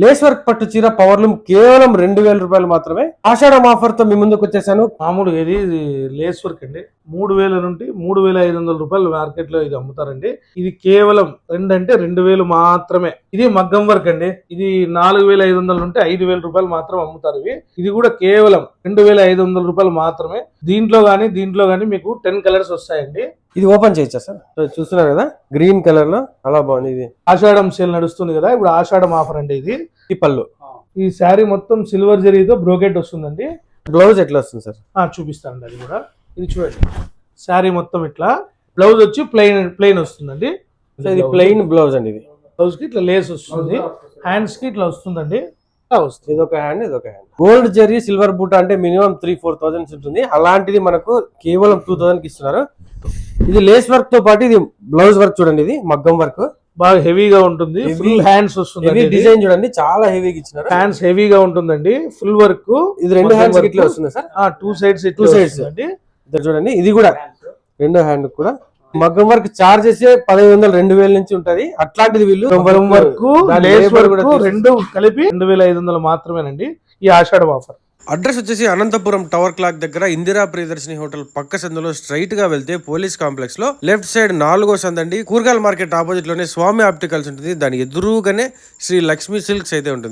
Lace work పట్టు చీర powerloom కేవలం 2000 రూపాయలు మాత్రమే. ఆషాఢం ఆఫర్ తో మీ ముందుకు వచ్చేసాను. మామూలుగా ఇది లేస్ వర్క్ అండి. 3000 నుండి 3500 రూపాయలు మార్కెట్ లో ఇది అమ్ముతారండి. ఇది కేవలం 2,000 మాత్రమే. ఇది మగ్గం వర్క్ అండి. ఇది 4500 నుండి 5000 రూపాయలు మాత్రం అమ్ముతారు. ఇది కూడా కేవలం 2500 రూపాయలు మాత్రమే. దీంట్లో గానీ మీకు 10 కలర్స్ వస్తాయండి. ఇది ఓపెన్ చేయొచ్చా సార్? చూస్తున్నారు కదా, గ్రీన్ కలర్ లో చాలా బాగుంది. ఇది ఆషాఢం సేల్ నడుస్తుంది కదా, ఇప్పుడు ఆషాఢం ఆఫర్ అండి. ఇది ఈ పళ్ళు, ఈ శారీ మొత్తం సిల్వర్ జరీతో బ్రోకెట్ వస్తుందండి. బ్లౌజ్ ఎట్లా వస్తుంది సార్? చూపిస్తానండి అది కూడా. ఇది చూడండి, శారీ మొత్తం ఇట్లా, బ్లౌజ్ వచ్చి ప్లెయిన్ వస్తుందండి. ఇది ప్లెయిన్ బ్లౌజ్ అండి. ఇది బ్లౌజ్ కి ఇట్లా లేస్ వస్తుంది, హ్యాండ్స్ కి ఇట్లా వస్తుందండి. ఇది ఒక హ్యాండ్, ఇది ఒక హ్యాండ్. గోల్డ్ జరీ సిల్వర్ బూట అంటే మినిమం 3-4,000 ఉంటుంది. అలాంటిది మనకు కేవలం 2,000 కి ఇస్తున్నారు. ఇది లేస్ వర్క్ తో పాటు ఇది బ్లౌజ్ వర్క్ చూడండి. ఇది మగ్గం వర్క్ బాగా హెవీగా ఉంటుంది. ఫుల్ హ్యాండ్స్ వస్తుంది. డిజైన్ చూడండి, చాలా హెవీగా ఇచ్చినారు. హ్యాండ్స్ హెవీగా ఉంటుందండి, ఫుల్ వర్క్. ఇది 2 హ్యాండ్స్ ఇట్లా వస్తుంది సార్. 2 సైడ్స్ అండి. చూడండి, ఇది కూడా 2 హ్యాండ్ కూడా మగ్గం వర్క్ చార్జ్ చేసే 1500-2000 నుంచి ఉంటది. అట్లాంటిది వీళ్ళు వర్క్ లేస్ వర్క్ రెండు కలిపి 2500 మాత్రమేనండి ఈ ఆషాఢం ఆఫర్. అడ్రస్ వచ్చేసి అనంతపురం టవర్ క్లాక్ దగ్గర ఇందిరా ప్రియదర్శిని హోటల్ పక్క సందులో స్ట్రైట్ గా వెళ్తే పోలీస్ కాంప్లెక్స్ లో లెఫ్ట్ సైడ్ 4వ సందండి. కూరగాయల మార్కెట్ ఆపోజిట్ లోనే స్వామి ఆప్టికల్స్ ఉంటుంది. దాని ఎదురుగానే శ్రీ లక్ష్మీ సిల్క్స్ అయితే ఉంటుంది.